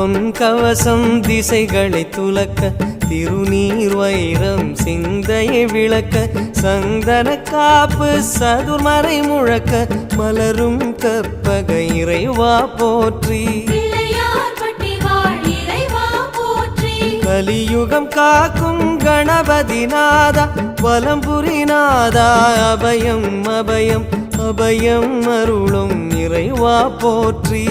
பொன் கவசம் திசைகளை துலக்க திருநீர் வைரம் சிந்தையை விளக்க சந்தன காப்பு சதுர்மறை முழக்க மலரும் கற்பக இறைவா போற்றி கலியுகம் காக்கும் கணபதி நாதா வலம்புரி நாதா அபயம் அபயம் அபயம் அருளும் இறைவா போற்றி